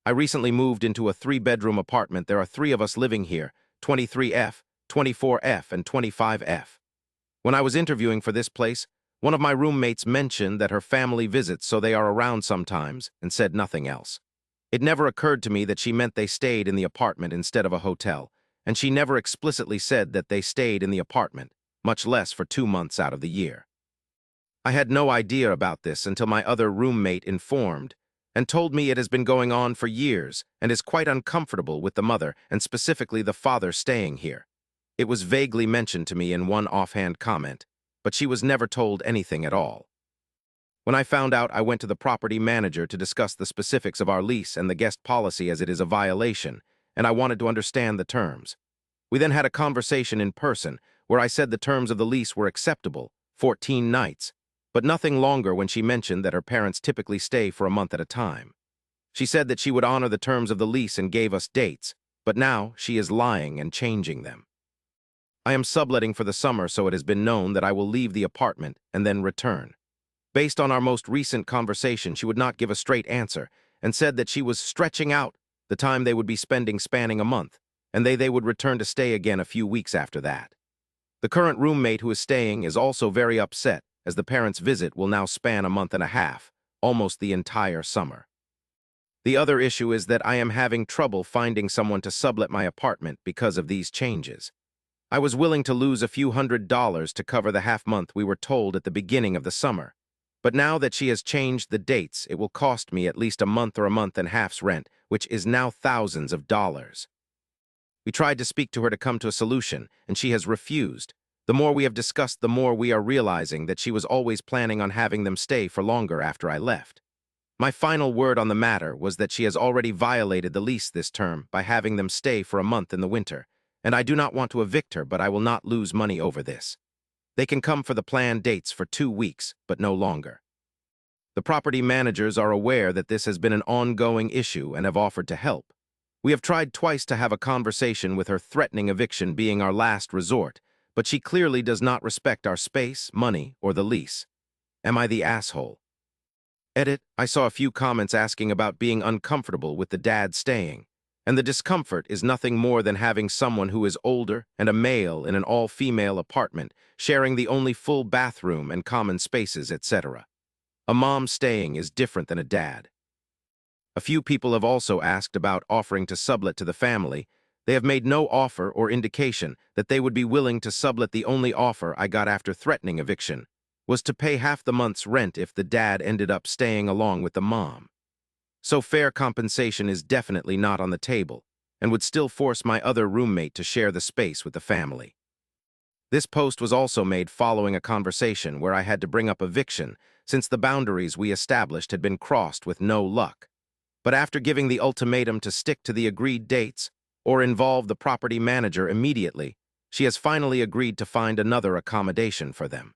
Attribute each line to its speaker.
Speaker 1: I recently moved into a 3-bedroom apartment. There are 3 of us living here, 23F, 24F, and 25F. When I was interviewing for this place, one of my roommates mentioned that her family visits, so they are around sometimes, and said nothing else. It never occurred to me that she meant they stayed in the apartment instead of a hotel, and she never explicitly said that they stayed in the apartment, much less for 2 months out of the year. I had no idea about this until my other roommate informed and told me it has been going on for years and is quite uncomfortable with the mother and specifically the father staying here. It was vaguely mentioned to me in one offhand comment, but she was never told anything at all. When I found out, I went to the property manager to discuss the specifics of our lease and the guest policy as it is a violation, and I wanted to understand the terms. We then had a conversation in person where I said the terms of the lease were acceptable, 14 nights, but nothing longer when she mentioned that her parents typically stay for a month at a time. She said that she would honor the terms of the lease and gave us dates, but now she is lying and changing them. I am subletting for the summer, so it has been known that I will leave the apartment and then return. Based on our most recent conversation, she would not give a straight answer and said that she was stretching out the time they would be spending spanning a month, and they would return to stay again a few weeks after that. The current roommate who is staying is also very upset as the parents' visit will now span a month and a half, almost the entire summer. The other issue is that I am having trouble finding someone to sublet my apartment because of these changes. I was willing to lose a few $100s to cover the half-month we were told at the beginning of the summer, but now that she has changed the dates, it will cost me at least a month or a month and a half's rent, which is now thousands of dollars. We tried to speak to her to come to a solution, and she has refused. The more we have discussed, the more we are realizing that she was always planning on having them stay for longer after I left. My final word on the matter was that she has already violated the lease this term by having them stay for a month in the winter, and I do not want to evict her, but I will not lose money over this. They can come for the planned dates for 2 weeks, but no longer. The property managers are aware that this has been an ongoing issue and have offered to help. We have tried twice to have a conversation with her, threatening eviction being our last resort, but she clearly does not respect our space, money, or the lease. Am I the asshole? Edit, I saw a few comments asking about being uncomfortable with the dad staying, and the discomfort is nothing more than having someone who is older and a male in an all-female apartment, sharing the only full bathroom and common spaces, etc. A mom staying is different than a dad. A few people have also asked about offering to sublet to the family. They have made no offer or indication that they would be willing to sublet. The only offer I got after threatening eviction was to pay half the month's rent if the dad ended up staying along with the mom. So fair compensation is definitely not on the table and would still force my other roommate to share the space with the family. This post was also made following a conversation where I had to bring up eviction since the boundaries we established had been crossed with no luck. But after giving the ultimatum to stick to the agreed dates or involve the property manager immediately, she has finally agreed to find another accommodation for them.